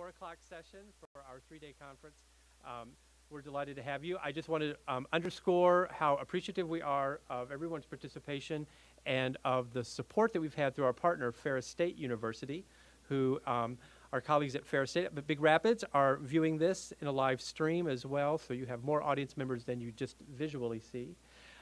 4 o'clock session for our 3-day conference. We're delighted to have you. I just want to underscore how appreciative we are of everyone's participation and of the support that we've had through our partner, Ferris State University, who our colleagues at Ferris State at Big Rapids are viewing this in a live stream as well, so you have more audience members than you just visually see.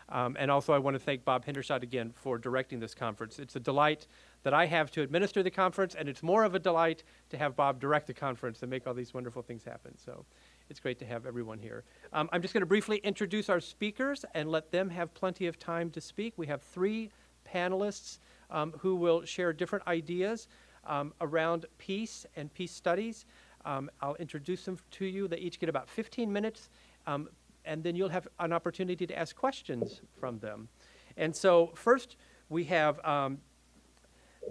And also I want to thank Bob Hendershot again for directing this conference. It's a delight that I have to administer the conference, and it's more of a delight to have Bob direct the conference and make all these wonderful things happen. So it's great to have everyone here. I'm just going to briefly introduce our speakers and let them have plenty of time to speak. We have 3 panelists who will share different ideas around peace and peace studies. I'll introduce them to you. They each get about 15 minutes. And then you'll have an opportunity to ask questions from them. And so first we have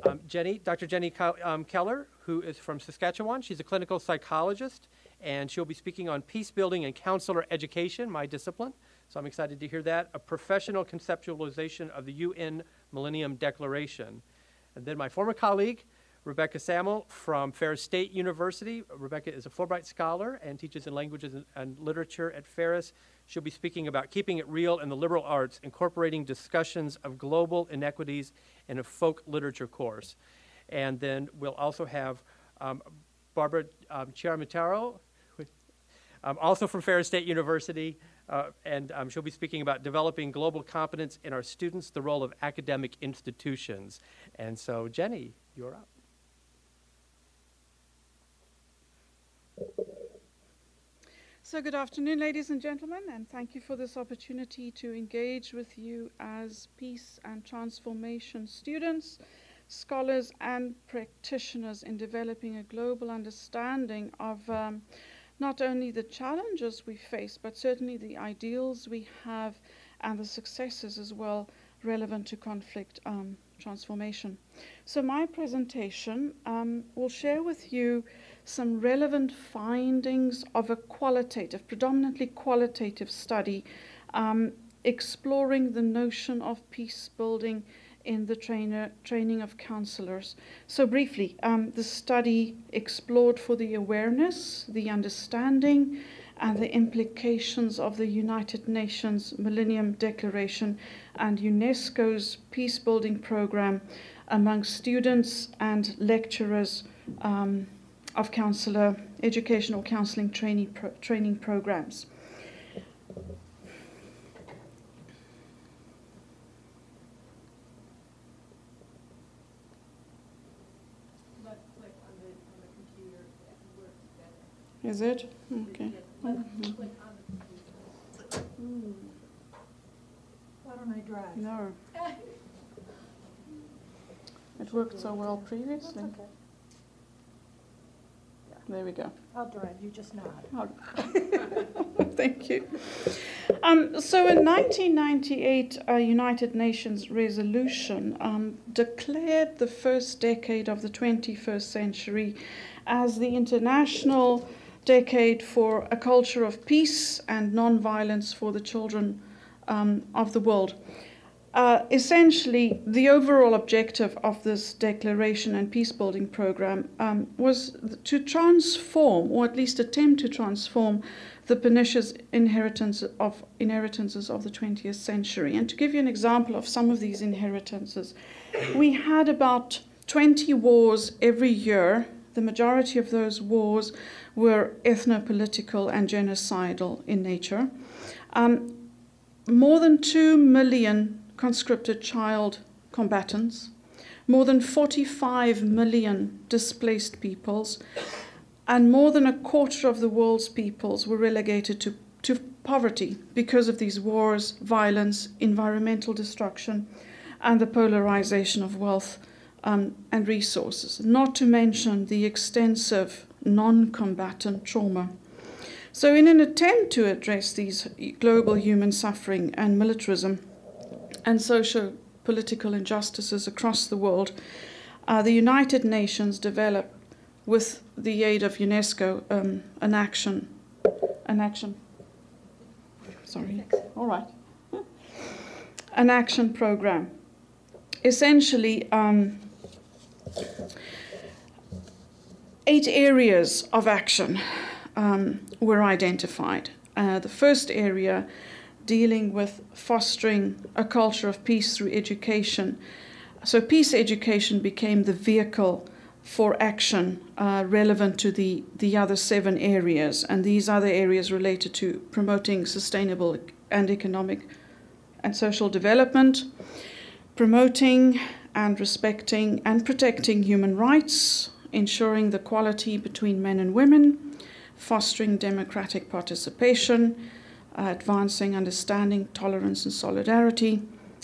Dr. Jenny Keller, who is from Saskatchewan. She's a clinical psychologist, and she'll be speaking on peace building and counselor education, my discipline. So I'm excited to hear that, a professional conceptualization of the UN Millennium Declaration. And then my former colleague, Rebecca Samuel from Ferris State University. Rebecca is a Fulbright scholar and teaches in languages and literature at Ferris. She'll be speaking about keeping it real in the liberal arts, incorporating discussions of global inequities in a folk literature course. And then we'll also have Barbara Chiaramitaro, also from Ferris State University, and she'll be speaking about developing global competence in our students, the role of academic institutions. And so, Jenny, you're up. So good afternoon, ladies and gentlemen, and thank you for this opportunity to engage with you as peace and transformation students, scholars, and practitioners in developing a global understanding of not only the challenges we face, but certainly the ideals we have and the successes as well relevant to conflict transformation. So my presentation will share with you some relevant findings of a predominantly qualitative study exploring the notion of peace building in the training of counselors. So briefly, the study explored for the awareness, the understanding, and the implications of the United Nations Millennium Declaration and UNESCO's peace building program among students and lecturers of educational counseling training programs. Click on the computer, it works better. Is it? Okay. Click on the computer. Why don't I drive? No. It worked so well previously. That's okay. There we go. I'll drive, you just nod. Thank you. So in 1998, a United Nations resolution declared the first decade of the 21st century as the International Decade for a Culture of Peace and Nonviolence for the Children of the World. Essentially, the overall objective of this declaration and peace-building program was to transform, or at least attempt to transform, the pernicious inheritances of the 20th century. And to give you an example of some of these inheritances, we had about 20 wars every year. The majority of those wars were ethno-political and genocidal in nature. More than 2 million conscripted child combatants, more than 45 million displaced peoples, and more than a quarter of the world's peoples were relegated to poverty because of these wars, violence, environmental destruction, and the polarization of wealth and resources, not to mention the extensive non-combatant trauma. So in an attempt to address these global human suffering and militarism and socio-political injustices across the world, the United Nations developed, with the aid of UNESCO, an action program. Essentially, 8 areas of action were identified. The first area dealing with fostering a culture of peace through education. So peace education became the vehicle for action relevant to the other 7 areas. And these other areas related to promoting sustainable and economic and social development, promoting and respecting and protecting human rights, ensuring the equality between men and women, fostering democratic participation, advancing understanding, tolerance and solidarity,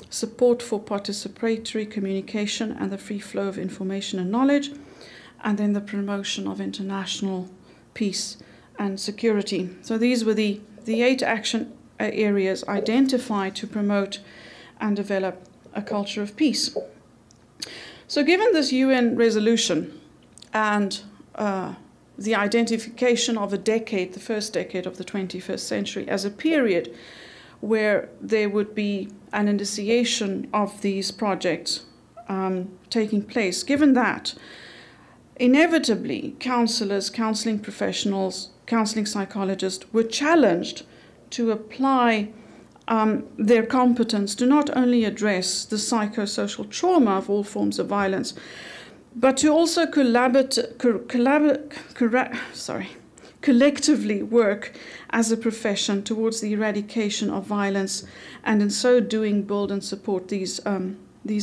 support for participatory communication and the free flow of information and knowledge, and then the promotion of international peace and security. So these were the 8 action areas identified to promote and develop a culture of peace. So given this UN resolution and the identification of a decade, the first decade of the 21st century, as a period where there would be an initiation of these projects taking place, given that, inevitably, counselors, counseling professionals, counseling psychologists were challenged to apply their competence to not only address the psychosocial trauma of all forms of violence, but to also collectively work as a profession towards the eradication of violence, and in so doing build and support these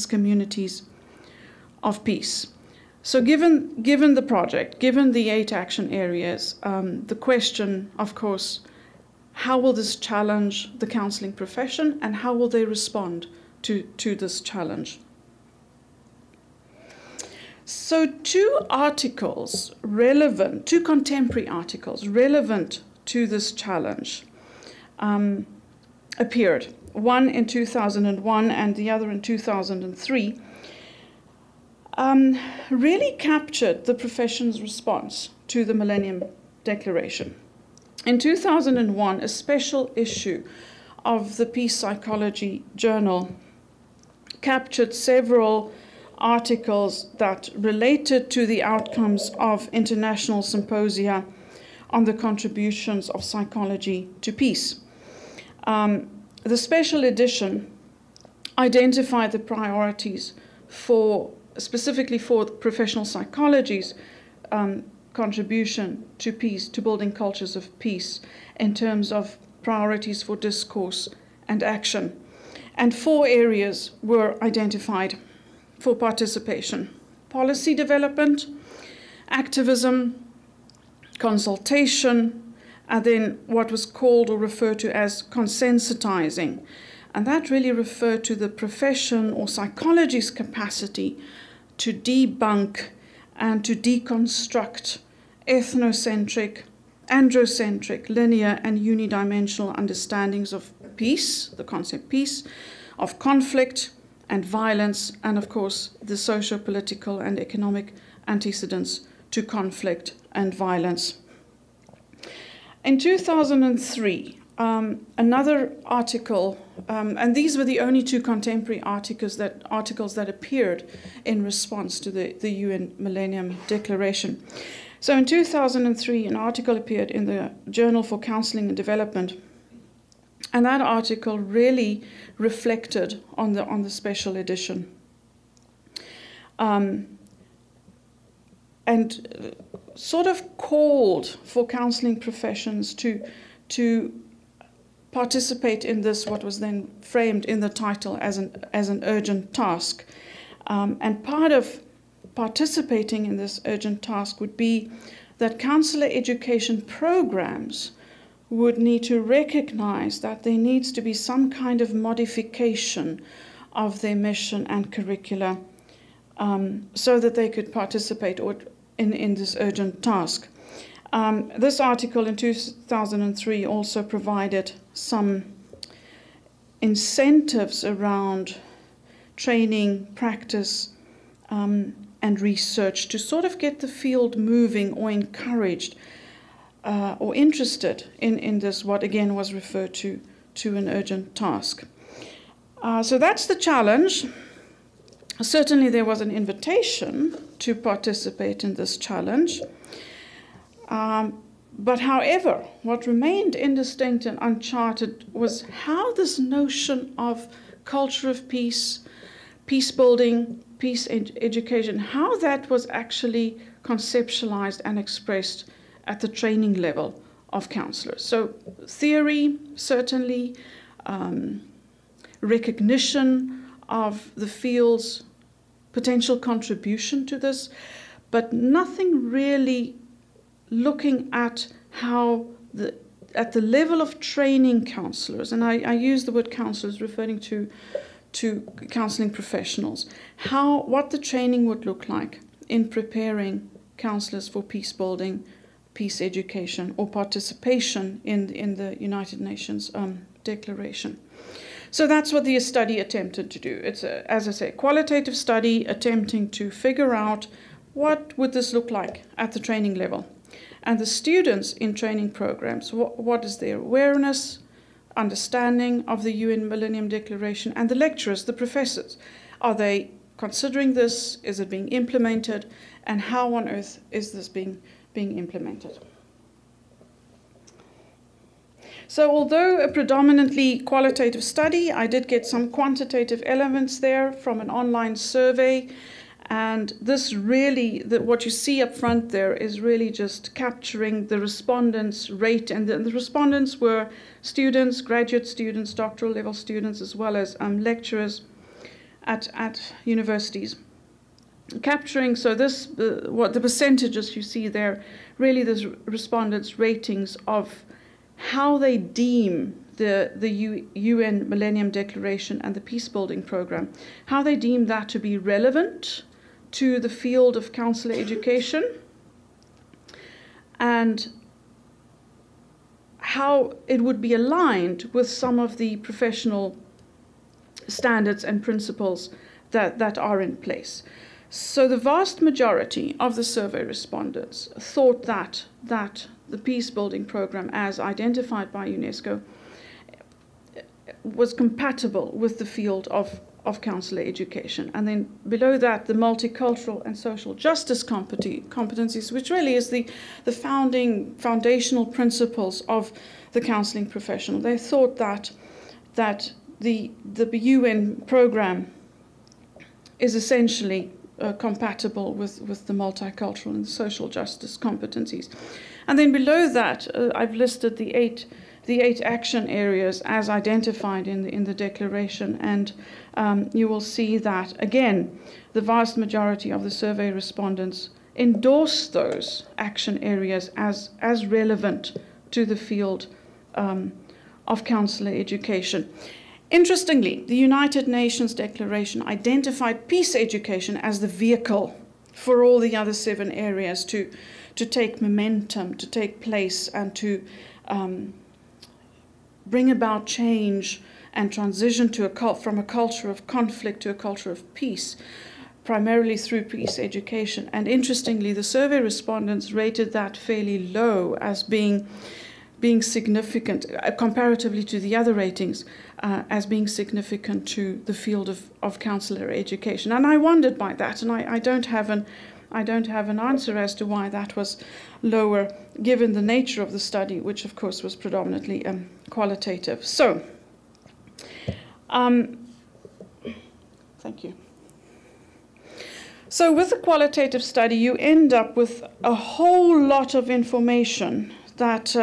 communities of peace. So given the project, given the 8 action areas, the question, of course, how will this challenge the counseling profession and how will they respond to this challenge? So 2 contemporary articles relevant to this challenge appeared, one in 2001 and the other in 2003, really captured the profession's response to the Millennium Declaration. In 2001, a special issue of the Peace Psychology Journal captured several articles that related to the outcomes of international symposia on the contributions of psychology to peace. The special edition identified the priorities specifically for professional psychology's contribution to peace, to building cultures of peace, in terms of priorities for discourse and action. And 4 areas were identified for participation: policy development, activism, consultation, and then what was called or referred to as consensitizing. And that really referred to the profession or psychology's capacity to debunk and to deconstruct ethnocentric, androcentric, linear, and unidimensional understandings of peace, the concept peace, of conflict and violence, and of course the socio-political and economic antecedents to conflict and violence. In 2003, another article, and these were the only 2 contemporary articles that appeared in response to the UN Millennium Declaration. So in 2003, an article appeared in the Journal for Counseling and Development, and that article really reflected on the special edition, and sort of called for counseling professions to participate in this, what was then framed in the title as an urgent task. And part of participating in this urgent task would be that counselor education programs would need to recognize that there needs to be some kind of modification of their mission and curricula so that they could participate in this urgent task. This article in 2003 also provided some incentives around training, practice, and research to sort of get the field moving or encouraged or interested in this, what again was referred to an urgent task. So that's the challenge. certainly there was an invitation to participate in this challenge. But however, what remained indistinct and uncharted was how this notion of culture of peace, peace building, peace education, how that was actually conceptualized and expressed at the training level of counselors. So theory, certainly, recognition of the field's potential contribution to this, but nothing really looking at how at the level of training counselors, and I use the word counselors referring to counseling professionals, what the training would look like in preparing counselors for peace building, peace education, or participation in the United Nations Declaration. So that's what the study attempted to do. It's, as I say, a qualitative study attempting to figure out what would this look like at the training level. And the students in training programs, what is their awareness, understanding of the UN Millennium Declaration, and the lecturers, the professors. Are they considering this? Is it being implemented? And how on earth is this being implemented? So although a predominantly qualitative study, I did get some quantitative elements there from an online survey. And this really, what you see up front there is really just capturing the respondents' rate. And the respondents were students, graduate students, doctoral level students, as well as lecturers at universities. Capturing, so this, what the percentages you see there, really the respondents' ratings of how they deem the UN Millennium Declaration and the Peace Building Program, how they deem that to be relevant to the field of counselor education, and how it would be aligned with some of the professional standards and principles that are in place. So the vast majority of the survey respondents thought that the peace building program, as identified by UNESCO, was compatible with the field of counselor education. And then below that, the multicultural and social justice competencies, which really is the foundational principles of the counseling professional. They thought that the UN program is essentially compatible with the multicultural and social justice competencies. And then below that, I've listed the eight action areas as identified in the declaration, and you will see that, again, the vast majority of the survey respondents endorse those action areas as relevant to the field of counselor education. Interestingly, the United Nations Declaration identified peace education as the vehicle for all the other 7 areas to take momentum, to take place, and to bring about change and transition from a culture of conflict to a culture of peace, primarily through peace education. And interestingly, the survey respondents rated that fairly low as being significant, comparatively to the other ratings, as being significant to the field of counselor education. And I wondered by that, and I don't have an answer as to why that was lower, given the nature of the study, which of course was predominantly qualitative. So, thank you. So with a qualitative study, you end up with a whole lot of information that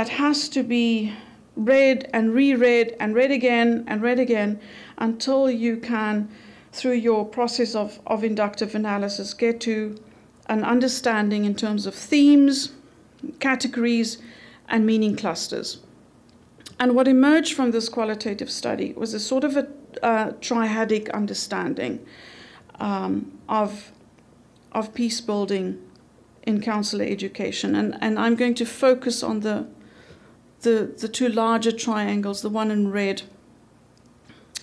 has to be read and reread and read again until you can, through your process of inductive analysis, get to an understanding in terms of themes, categories, and meaning clusters. And what emerged from this qualitative study was a sort of a triadic understanding of peace building in counselor education. And I'm going to focus on the 2 larger triangles, the one in red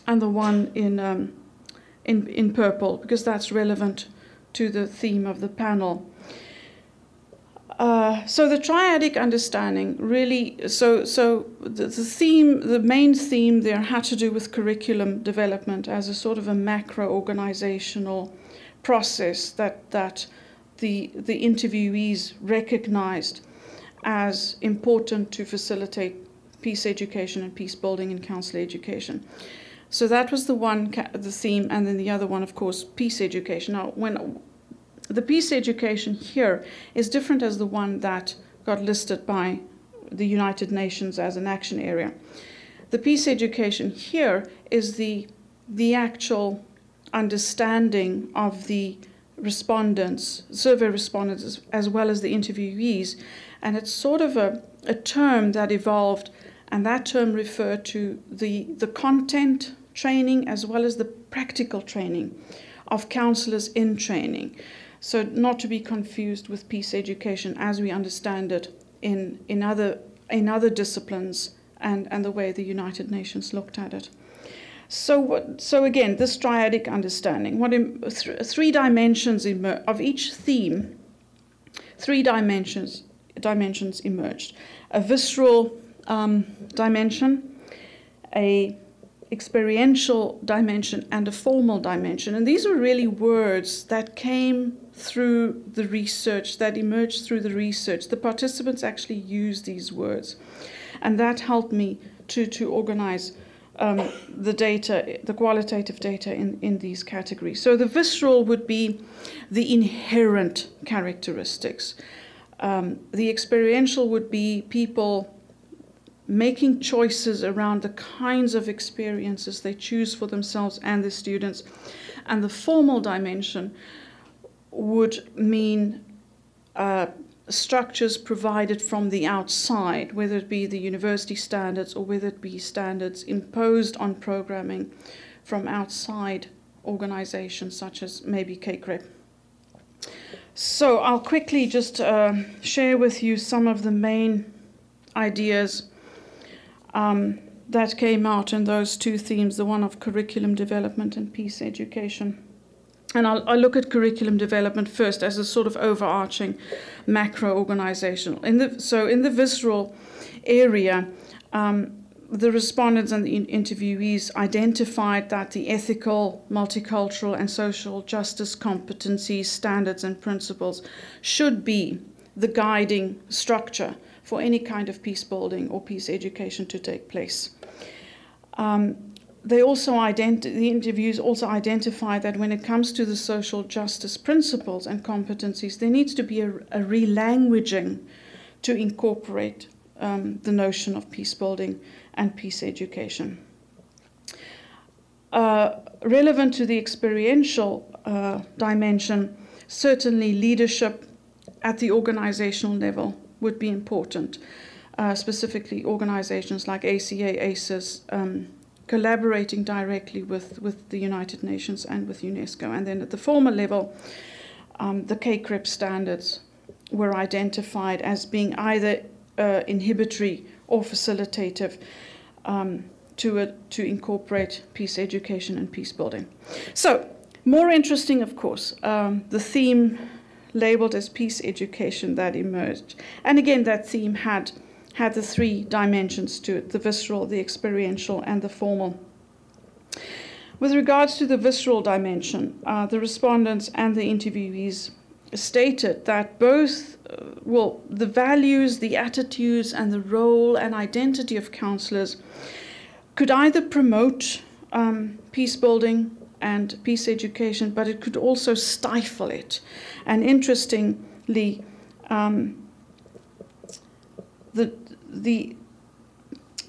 and the one in purple, because that's relevant to the theme of the panel. So the triadic understanding really, the theme, the main theme there had to do with curriculum development as a sort of a macro organizational process that the interviewees recognized as important to facilitate peace education and peace building and counselor education. So that was the theme, and then the other one, of course, peace education. Now, when the peace education here is different as the one that got listed by the United Nations as an action area. The peace education here is the actual understanding of the respondents, survey respondents, as well as the interviewees. And it's sort of a term that evolved, and that term referred to the content training as well as the practical training of counselors in training. So not to be confused with peace education as we understand it in other disciplines and the way the United Nations looked at it. So again, this triadic understanding, three dimensions of each theme, three dimensions emerged: a visceral dimension, a experiential dimension, and a formal dimension. And these were really words that came through the research, that emerged through the research. The participants actually used these words, and that helped me to organize the data, the qualitative data in these categories. So the visceral would be the inherent characteristics. The experiential would be people making choices around the kinds of experiences they choose for themselves and the students. And the formal dimension would mean structures provided from the outside, whether it be the university standards or whether it be standards imposed on programming from outside organizations such as maybe KCREP. So I'll quickly just share with you some of the main ideas that came out in those two themes, the one of curriculum development and peace education. And I'll look at curriculum development first as a sort of overarching macro organizational. So in the visceral area, the respondents and the interviewees identified that the ethical, multicultural, and social justice competencies, standards, and principles should be the guiding structure for any kind of peace building or peace education to take place. The interviews also identify that when it comes to the social justice principles and competencies, there needs to be a relanguaging to incorporate the notion of peace building and peace education. Relevant to the experiential dimension, certainly leadership at the organizational level would be important, specifically organizations like ACA, ACES, collaborating directly with the United Nations and with UNESCO. And then at the formal level, the KCREP standards were identified as being either inhibitory or facilitative to incorporate peace education and peace building. So, more interesting, of course, the theme labeled as peace education that emerged. And again, that theme had the three dimensions to it: the visceral, the experiential, and the formal. With regards to the visceral dimension, the respondents and the interviewees stated that both, the values, the attitudes, and the role and identity of counselors could either promote peace building and peace education, but it could also stifle it. And interestingly, the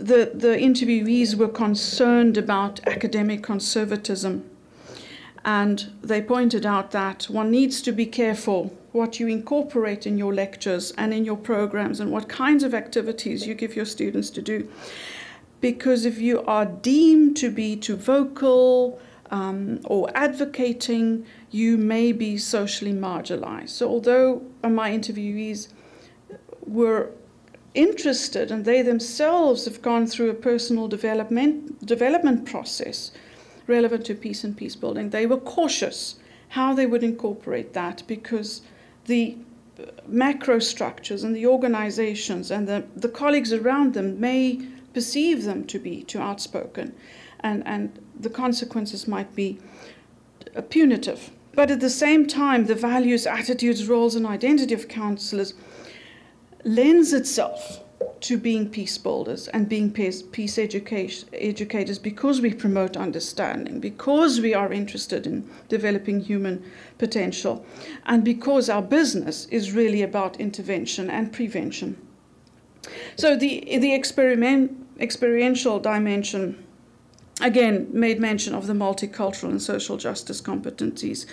interviewees were concerned about academic conservatism, and they pointed out that one needs to be careful what you incorporate in your lectures and in your programs and what kinds of activities you give your students to do, because if you are deemed to be too vocal or advocating, you may be socially marginalized. So although my interviewees were interested, and they themselves have gone through a personal development process relevant to peace and peace building, they were cautious how they would incorporate that, because the macro structures and the organizations and the colleagues around them may perceive them to be too outspoken, and the consequences might be punitive. But at the same time, the values, attitudes, roles, and identity of counselors lends itself to being peace builders and being peace educators, because we promote understanding, because we are interested in developing human potential, and because our business is really about intervention and prevention. So the experiential dimension, again, made mention of the multicultural and social justice competencies,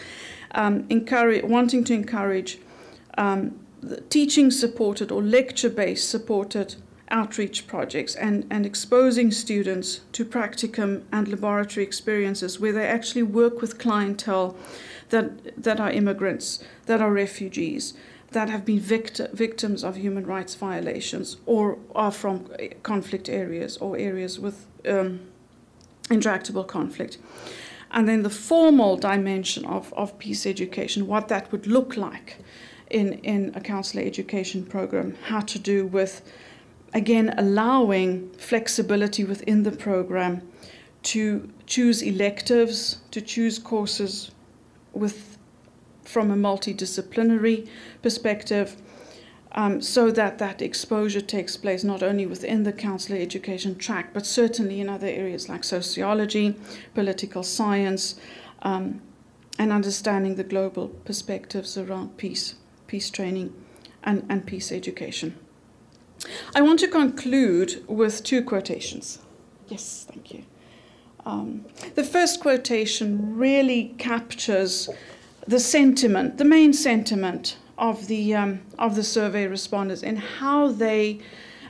wanting to encourage teaching-supported or lecture-based supported outreach projects and exposing students to practicum and laboratory experiences where they actually work with clientele that are immigrants, that are refugees, that have been victims of human rights violations or are from conflict areas or areas with intractable conflict. And then the formal dimension of peace education, what that would look like in a counselor education program, how to do with, again, allowing flexibility within the program to choose electives, to choose courses from a multidisciplinary perspective, so that exposure takes place not only within the counselor education track, but certainly in other areas like sociology, political science, and understanding the global perspectives around peace training and peace education. I want to conclude with two quotations. Yes, thank you. The first quotation really captures the sentiment, the main sentiment of the survey respondents, and how they,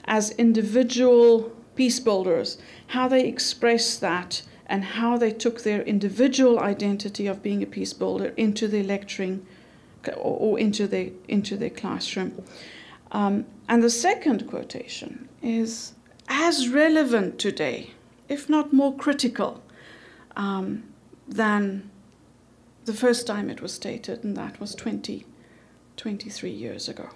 as individual peace builders, how they express that and how they took their individual identity of being a peace builder into their lecturing or into their classroom. And the second quotation is as relevant today, if not more critical, than the first time it was stated, and that was 23 years ago.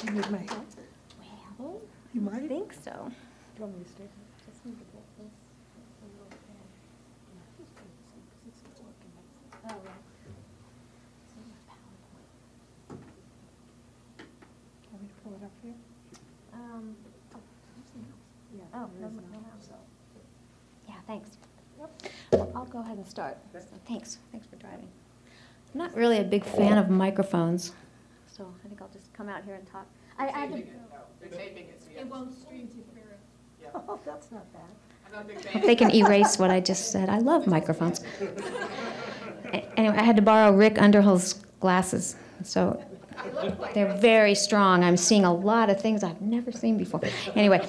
You need my help? Well, You I might. think so. Do you want me to stay? Just need to get this a little bit. Oh, right. It's in my PowerPoint. Want me to pull it up here? Yeah. Oh, there is no, none, no. so. Yeah, thanks. Well, I'll go ahead and start. So thanks for driving. I'm not really a big fan of microphones, so I think I'll just come out here and talk. I had to, It won't stream to Ferris. Oh, that's not bad. hope they can erase what I just said. I love microphones. Anyway, I had to borrow Rick Underhill's glasses, so they're very strong. I'm seeing a lot of things I've never seen before. Anyway,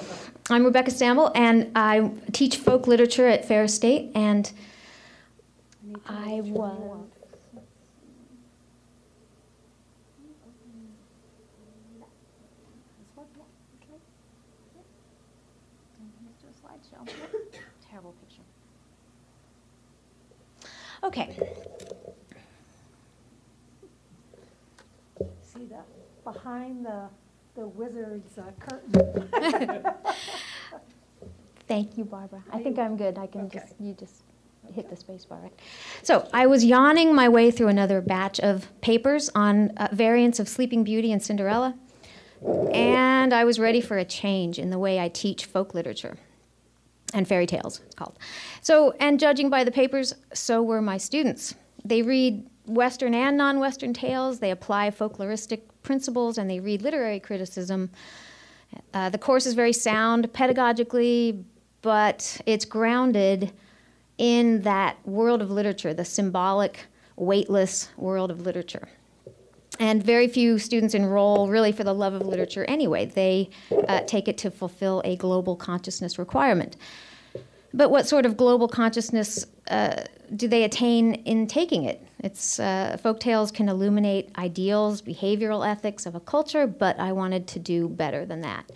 I'm Rebecca Stamble, and I teach folk literature at Ferris State, and I was... Terrible picture. Okay. See that behind the wizard's curtain. Thank you, Barbara. I think I'm good. I can you just hit the space bar, right? So I was yawning my way through another batch of papers on variants of Sleeping Beauty and Cinderella, and I was ready for a change in the way I teach folk literature. And fairy tales, it's called. So, and judging by the papers, so were my students. They read Western and non-Western tales, they apply folkloristic principles, and they read literary criticism. The course is very sound pedagogically, but it's grounded in that world of literature, the symbolic, weightless world of literature. And very few students enroll really for the love of literature anyway. They take it to fulfill a global consciousness requirement. But what sort of global consciousness do they attain in taking it? It's folktales can illuminate ideals, behavioral ethics of a culture, but I wanted to do better than that.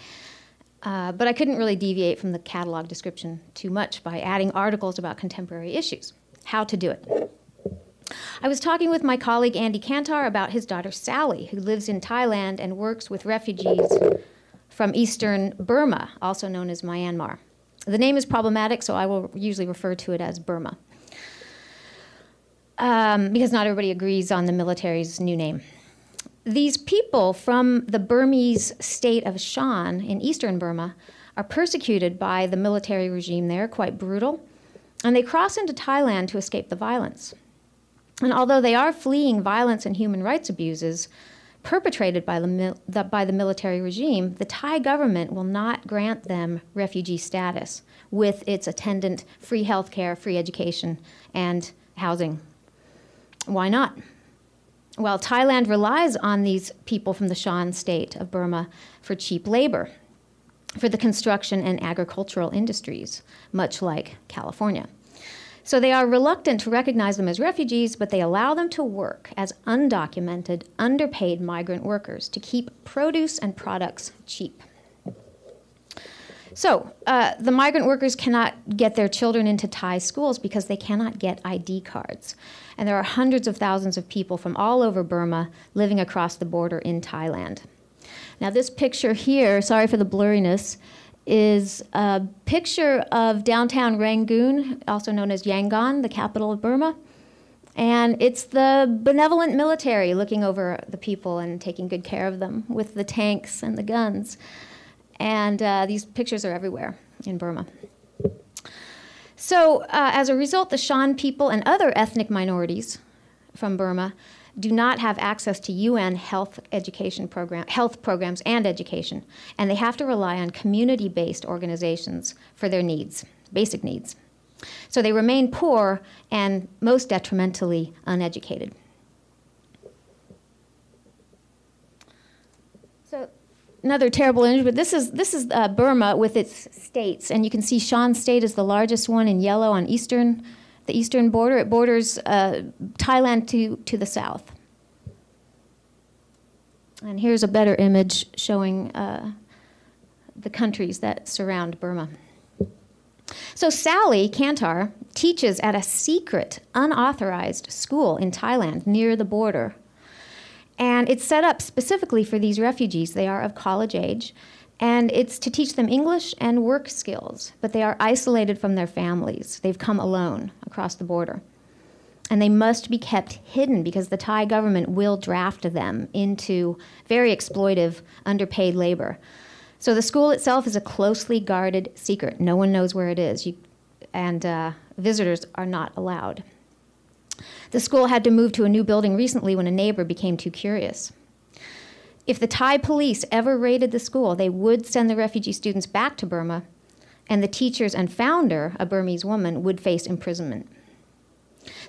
But I couldn't really deviate from the catalog description too much by adding articles about contemporary issues. How to do it. I was talking with my colleague Andy Kantar about his daughter Sally, who lives in Thailand and works with refugees from eastern Burma, also known as Myanmar. The name is problematic, so I will usually refer to it as Burma, because not everybody agrees on the military's new name. These people from the Burmese state of Shan in eastern Burma are persecuted by the military regime there, quite brutal, and they cross into Thailand to escape the violence. And although they are fleeing violence and human rights abuses perpetrated by the military regime, the Thai government will not grant them refugee status with its attendant free health care, free education, and housing. Why not? Well, Thailand relies on these people from the Shan state of Burma for cheap labor, for the construction and agricultural industries, much like California. So they are reluctant to recognize them as refugees, but they allow them to work as undocumented, underpaid migrant workers to keep produce and products cheap. So the migrant workers cannot get their children into Thai schools because they cannot get ID cards. And there are hundreds of thousands of people from all over Burma living across the border in Thailand. Now this picture here, sorry for the blurriness, is a picture of downtown Rangoon, also known as Yangon, the capital of Burma. And it's the benevolent military looking over the people and taking good care of them with the tanks and the guns. And these pictures are everywhere in Burma. So as a result, the Shan people and other ethnic minorities from Burma do not have access to UN health programs and education, and they have to rely on community-based organizations for their needs, basic needs. So they remain poor and most detrimentally uneducated. So another terrible image, but this is Burma with its states, and you can see Shan State is the largest one in yellow on the eastern border. It borders Thailand to the south. And here's a better image showing the countries that surround Burma. So Sally Kantar teaches at a secret, unauthorized school in Thailand near the border. And it's set up specifically for these refugees. They are of college age. And it's to teach them English and work skills. But they are isolated from their families. They've come alone across the border. And they must be kept hidden because the Thai government will draft them into very exploitive, underpaid labor. So the school itself is a closely guarded secret. No one knows where it is, and visitors are not allowed. The school had to move to a new building recently when a neighbor became too curious. If the Thai police ever raided the school, they would send the refugee students back to Burma, and the teachers and founder, a Burmese woman, would face imprisonment.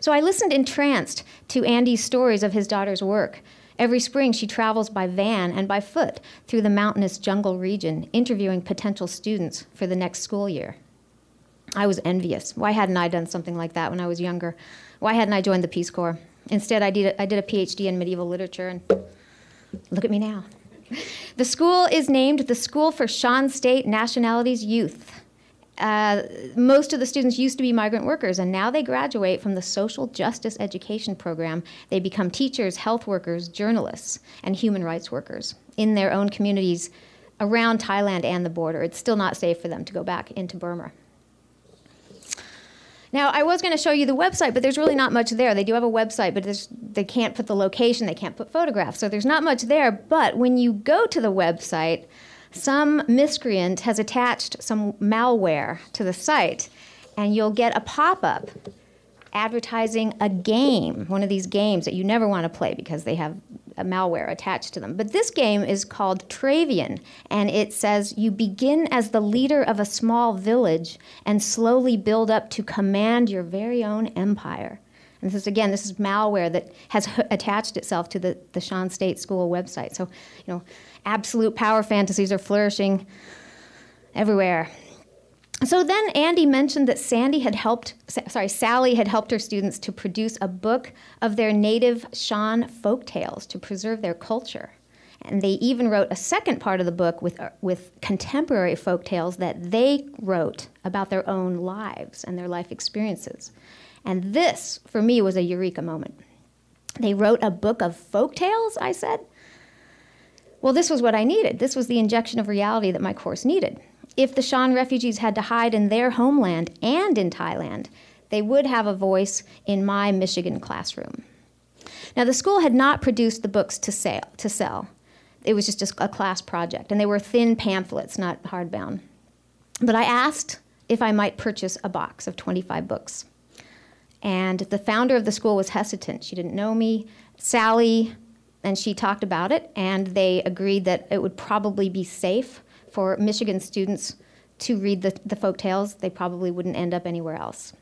So I listened entranced to Andy's stories of his daughter's work. Every spring, she travels by van and by foot through the mountainous jungle region, interviewing potential students for the next school year. I was envious. Why hadn't I done something like that when I was younger? Why hadn't I joined the Peace Corps? Instead, I did a PhD in medieval literature, and look at me now. The school is named the School for Shan State Nationalities Youth. Most of the students used to be migrant workers, and now they graduate from the social justice education program. They become teachers, health workers, journalists, and human rights workers in their own communities around Thailand and the border. It's still not safe for them to go back into Burma. Now, I was going to show you the website, but there's really not much there. They do have a website, but they can't put the location, they can't put photographs, so there's not much there. But when you go to the website, some miscreant has attached some malware to the site, and you'll get a pop-up advertising a game, one of these games that you never want to play because they have a malware attached to them. But this game is called Travian, and it says you begin as the leader of a small village and slowly build up to command your very own empire. And this is malware that has attached itself to the Shan State School website. So, absolute power fantasies are flourishing everywhere. So then Andy mentioned that Sally had helped her students to produce a book of their native Shan folk tales to preserve their culture. And they even wrote a second part of the book with contemporary folk tales that they wrote about their own lives and their life experiences. And this, for me, was a eureka moment. They wrote a book of folk tales, I said. Well, this was what I needed. This was the injection of reality that my course needed. If the Shan refugees had to hide in their homeland and in Thailand, they would have a voice in my Michigan classroom. Now, the school had not produced the books to sell. It was just a class project, and they were thin pamphlets, not hardbound. But I asked if I might purchase a box of 25 books. And the founder of the school was hesitant. She didn't know me, Sally, and she talked about it, and they agreed that it would probably be safe for Michigan students to read the folk tales. They probably wouldn't end up anywhere else.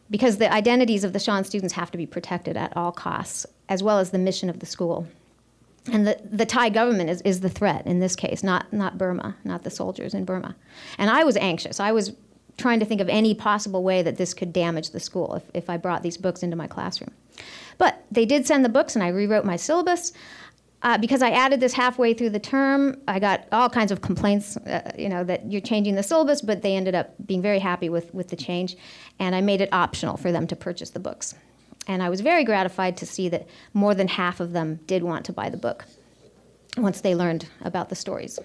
Because the identities of the Shan students have to be protected at all costs, as well as the mission of the school. And the Thai government is the threat in this case, not Burma, not the soldiers in Burma. And I was anxious. I was trying to think of any possible way that this could damage the school if I brought these books into my classroom. But they did send the books, and I rewrote my syllabus. Because I added this halfway through the term, I got all kinds of complaints, that you're changing the syllabus, but they ended up being very happy with the change, and I made it optional for them to purchase the books. And I was very gratified to see that more than half of them did want to buy the book once they learned about the stories.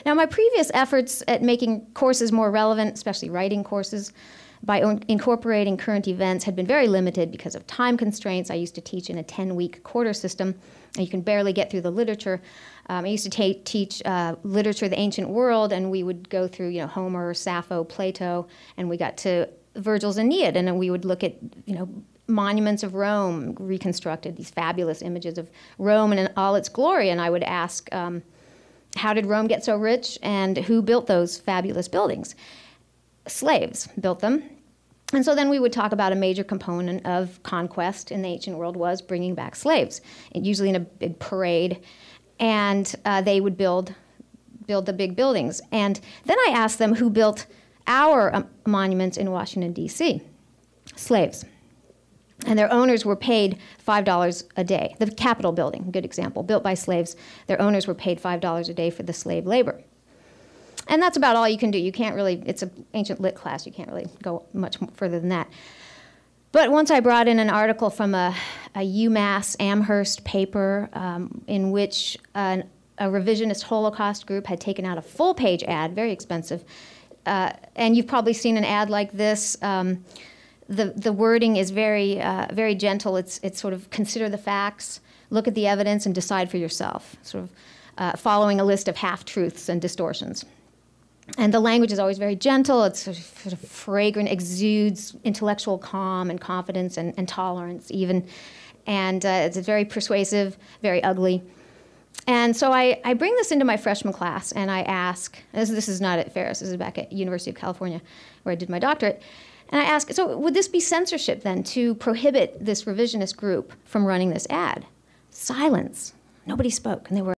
Now, my previous efforts at making courses more relevant, especially writing courses, by incorporating current events had been very limited because of time constraints. I used to teach in a 10-week quarter system, and you can barely get through the literature. I used to teach literature of the ancient world, and we would go through, Homer, Sappho, Plato, and we got to Virgil's Aeneid, and then we would look at, monuments of Rome, reconstructed these fabulous images of Rome in all its glory, and I would ask, how did Rome get so rich, and who built those fabulous buildings? Slaves built them. And so then we would talk about a major component of conquest in the ancient world was bringing back slaves, usually in a big parade, and they would build the big buildings. And then I asked them who built our monuments in Washington, D.C. Slaves. And their owners were paid $5 a day. The Capitol building, good example, built by slaves. Their owners were paid $5 a day for the slave labor. And that's about all you can do. You can't really, it's an ancient lit class, you can't really go much further than that. But once I brought in an article from a UMass Amherst paper in which a revisionist Holocaust group had taken out a full-page ad, very expensive, and you've probably seen an ad like this. The wording is very, very gentle. It's sort of consider the facts, look at the evidence, and decide for yourself, sort of following a list of half-truths and distortions. And the language is always very gentle. It's sort of fragrant, exudes intellectual calm and confidence and tolerance even. And it's very persuasive, very ugly. And so I bring this into my freshman class, and I ask, this is not at Ferris, this is back at University of California, where I did my doctorate. And I ask, so would this be censorship then to prohibit this revisionist group from running this ad? Silence. Nobody spoke, and they were